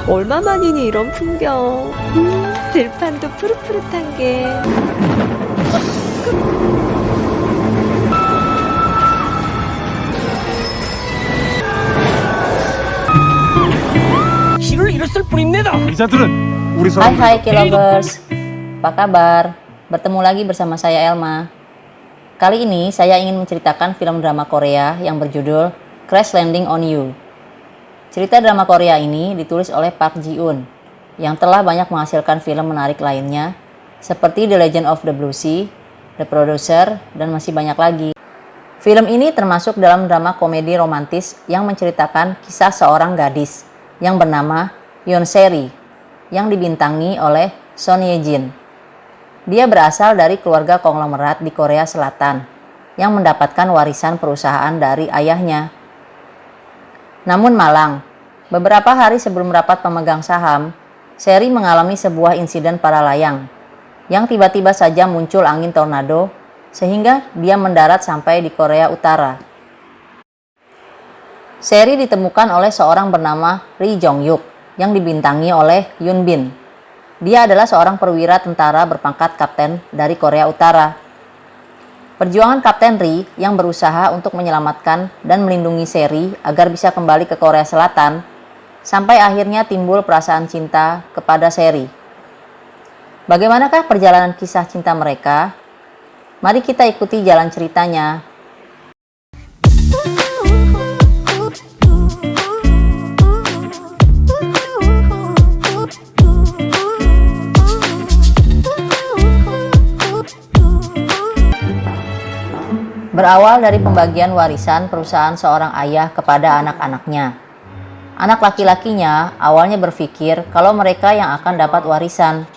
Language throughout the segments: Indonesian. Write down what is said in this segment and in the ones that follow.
얼마만이니 이런 풍경. 들판도 푸릇푸릇한 게. 길을 잃었을 뿐입니다. 의사들은 우리 Hai hai K-Lovers, apa kabar? Bertemu lagi bersama saya Elma. Kali ini saya ingin menceritakan film drama Korea yang berjudul Crash Landing on You. Cerita drama Korea ini ditulis oleh Park Ji-un yang telah banyak menghasilkan film menarik lainnya seperti The Legend of the Blue Sea, The Producer, dan masih banyak lagi. Film ini termasuk dalam drama komedi romantis yang menceritakan kisah seorang gadis yang bernama Yoon Se-ri yang dibintangi oleh Son Ye-jin. Dia berasal dari keluarga konglomerat di Korea Selatan yang mendapatkan warisan perusahaan dari ayahnya. Namun malang, beberapa hari sebelum rapat pemegang saham, Se-ri mengalami sebuah insiden para layang yang tiba-tiba saja muncul angin tornado sehingga dia mendarat sampai di Korea Utara. Se-ri ditemukan oleh seorang bernama Ri Jong-yuk yang dibintangi oleh Yoon Bin. Dia adalah seorang perwira tentara berpangkat kapten dari Korea Utara. Perjuangan Kapten Ri yang berusaha untuk menyelamatkan dan melindungi Se-ri agar bisa kembali ke Korea Selatan, sampai akhirnya timbul perasaan cinta kepada Se-ri. Bagaimanakah perjalanan kisah cinta mereka? Mari kita ikuti jalan ceritanya. Berawal dari pembagian warisan perusahaan seorang ayah kepada anak-anaknya. Anak laki-lakinya awalnya berpikir kalau mereka yang akan dapat warisan,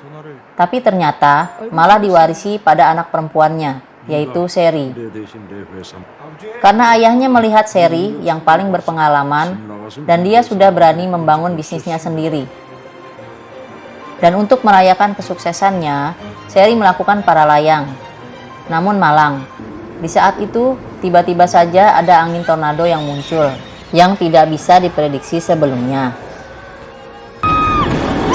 tapi ternyata malah diwarisi pada anak perempuannya, yaitu Se-ri. Karena ayahnya melihat Se-ri yang paling berpengalaman dan dia sudah berani membangun bisnisnya sendiri. Dan untuk merayakan kesuksesannya, Se-ri melakukan para layang. Namun malang. Di saat itu, tiba-tiba saja ada angin tornado yang muncul, yang tidak bisa diprediksi sebelumnya.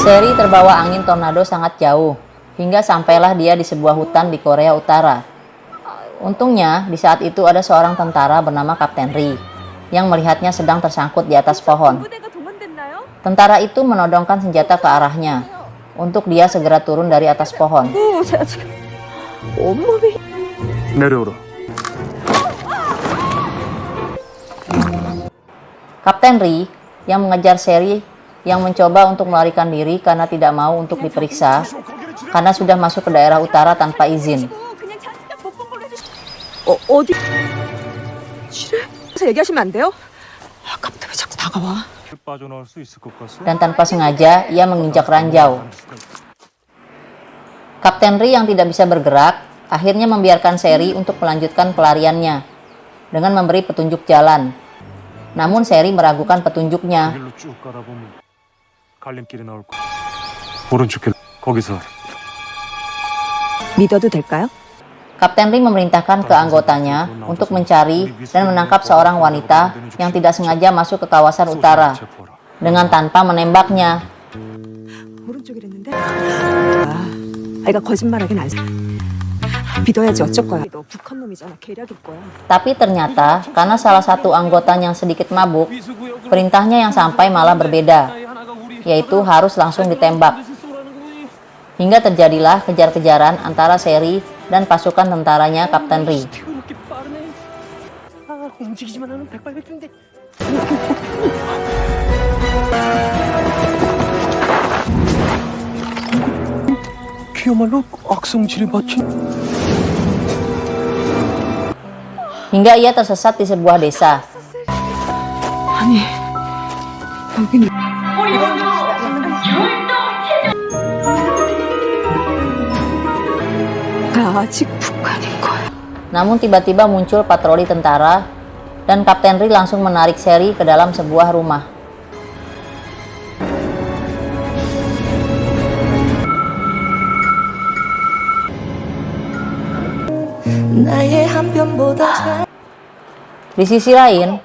Se-ri terbawa angin tornado sangat jauh, hingga sampailah dia di sebuah hutan di Korea Utara. Untungnya, di saat itu ada seorang tentara bernama Kapten Ri, yang melihatnya sedang tersangkut di atas pohon. Tentara itu menodongkan senjata ke arahnya, untuk dia segera turun dari atas pohon. 내려오라. Kapten Ri yang mengejar Se-ri yang mencoba untuk melarikan diri karena tidak mau untuk diperiksa karena sudah masuk ke daerah utara tanpa izin. 어디? 집에서 얘기하시면 안 돼요? 아까부터 왜 자꾸 다가와? 빠져나올 수 있을 것 같소? Dan tanpa sengaja ia menginjak ranjau. Kapten Ri yang tidak bisa bergerak akhirnya membiarkan Se-ri untuk melanjutkan pelariannya dengan memberi petunjuk jalan. Namun Se-ri meragukan petunjuknya. 길로 쭉 가다보면 갈림길이 나올 거야. 오른쪽 길 거기서 믿어도 될까요? Kapten Ri memerintahkan ke anggotanya untuk mencari dan menangkap seorang wanita yang tidak sengaja masuk ke kawasan utara dengan tanpa menembaknya. 오른쪽이랬는데. 아이가 거짓말하긴 안. 믿어야지 어쩔 거야. 너 북한 놈이잖아. 계략일 거야. Tapi ternyata karena salah satu anggotanya yang sedikit mabuk, perintahnya yang sampai malah berbeda, yaitu harus langsung ditembak. Hingga terjadilah kejar-kejaran antara Se-ri dan pasukan tentaranya Kapten Ri. 움직이지만 하면 백발백중인데. 그야말로 악성질이 받친. Hingga ia tersesat di sebuah desa. 아니, 여기는. 나 아직 북한인 거야. Namun tiba-tiba muncul patroli tentara dan Kapten Ri langsung menarik Se-ri ke dalam sebuah rumah. Di sisi lain,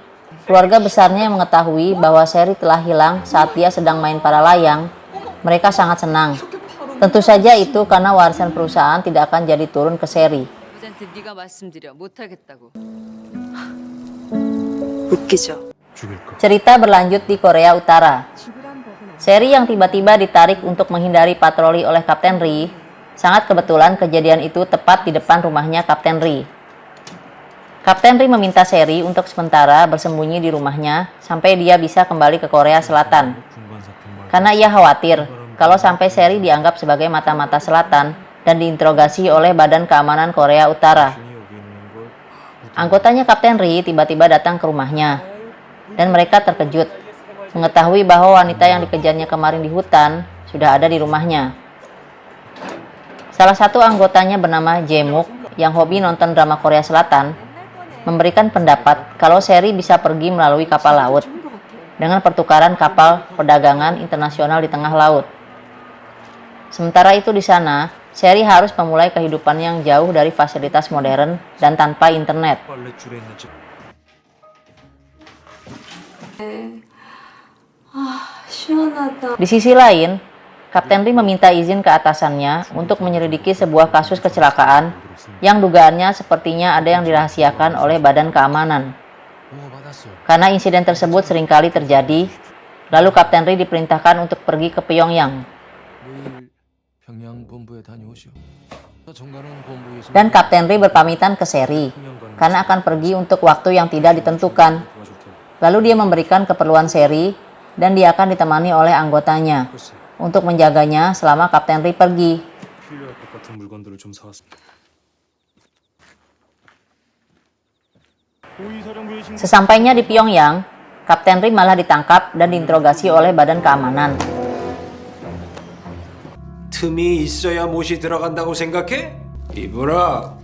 keluarga besarnya yang mengetahui bahwa Seri telah hilang saat dia sedang main para layang, mereka sangat senang. Tentu saja itu karena warisan perusahaan tidak akan jadi turun ke Seri. 네가 말씀드려 못하겠다고. 웃기죠. 죽일까? Cerita berlanjut di Korea Utara. Seri yang tiba-tiba ditarik untuk menghindari patroli oleh Kapten Ri, sangat kebetulan kejadian itu tepat di depan rumahnya Kapten Ri. Kapten Ri meminta Seri untuk sementara bersembunyi di rumahnya sampai dia bisa kembali ke Korea Selatan. Karena ia khawatir kalau sampai Seri dianggap sebagai mata-mata selatan dan diinterogasi oleh Badan Keamanan Korea Utara. Anggotanya Kapten Ri tiba-tiba datang ke rumahnya, dan mereka terkejut mengetahui bahwa wanita yang dikejarnya kemarin di hutan sudah ada di rumahnya. Salah satu anggotanya bernama Jemuk yang hobi nonton drama Korea Selatan memberikan pendapat kalau Seri bisa pergi melalui kapal laut dengan pertukaran kapal perdagangan internasional di tengah laut. Sementara itu di sana, Seri harus memulai kehidupan yang jauh dari fasilitas modern dan tanpa internet. 빨랫줄에 있는 집. 시원하다. Di sisi lain, Kapten Ri meminta izin ke atasannya untuk menyelidiki sebuah kasus kecelakaan yang dugaannya sepertinya ada yang dirahasiakan oleh Badan Keamanan. Karena insiden tersebut seringkali terjadi, lalu Kapten Ri diperintahkan untuk pergi ke Pyongyang. Dan Kapten Ri berpamitan ke Seri, karena akan pergi untuk waktu yang tidak ditentukan. Lalu dia memberikan keperluan Seri, dan dia akan ditemani oleh anggotanya untuk menjaganya selama Kapten Ri pergi. 필요할 것 같은 물건들을 좀 사왔습니다. 호위사령부의 신고. Sesampainya di Pyongyang, Kapten Ri malah ditangkap dan diinterogasi oleh Badan Keamanan. 틈이 있어야 못이 들어간다고 생각해? 이보라.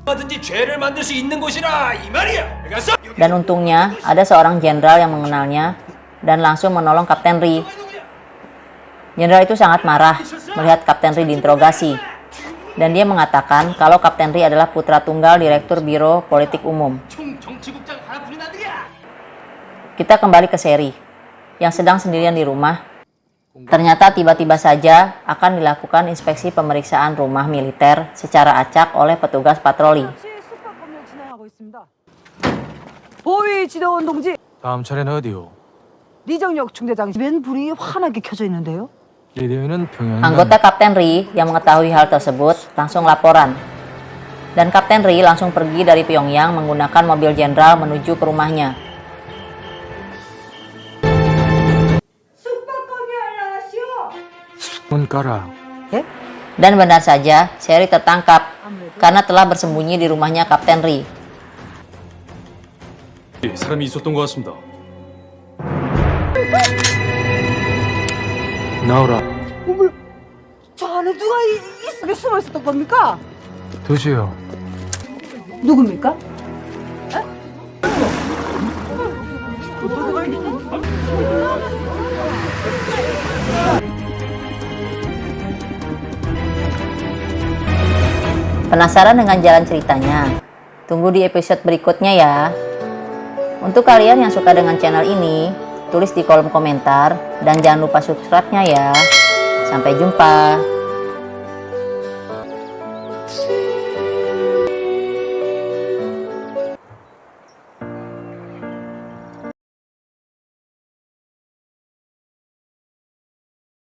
얼마든지 죄를 만들 수 있는 곳이라 이 말이야. 알겠어? Dan untungnya, ada seorang jenderal yang mengenalnya dan langsung menolong Kapten Ri. Jenderal itu sangat marah melihat Kapten Ri diinterogasi. Dan dia mengatakan kalau Kapten Ri adalah putra tunggal Direktur Biro Politik Umum. 정치국장 하나 부린 아들이야. Kita kembali ke Seri, yang sedang sendirian di rumah. Ternyata tiba-tiba saja akan dilakukan inspeksi pemeriksaan rumah militer secara acak oleh petugas patroli. 숙박 검열 진행하고 있습니다. 보위 지도원 동지 다음 차례는 어디요? 리정혁 중대장 웬 불이 환하게 켜져 있는데요? 예대위는 평양에 Anggota Kapten Ri yang mengetahui hal tersebut langsung laporan. Dan Kapten Ri langsung pergi dari Pyongyang menggunakan mobil jenderal menuju ke rumahnya. 문 깔아. Dan benar saja, Seri tertangkap karena telah bersembunyi di rumahnya Kapten Ri. 사람이 있었던 것 같습니다. 나오라. 저 안에 누가 이쪽에 숨어 있었던 겁니까? 도시요. 누굽니까? Penasaran dengan jalan ceritanya? Tunggu di episode berikutnya ya. Untuk kalian yang suka dengan channel ini, tulis di kolom komentar dan jangan lupa subscribe-nya ya. Sampai jumpa.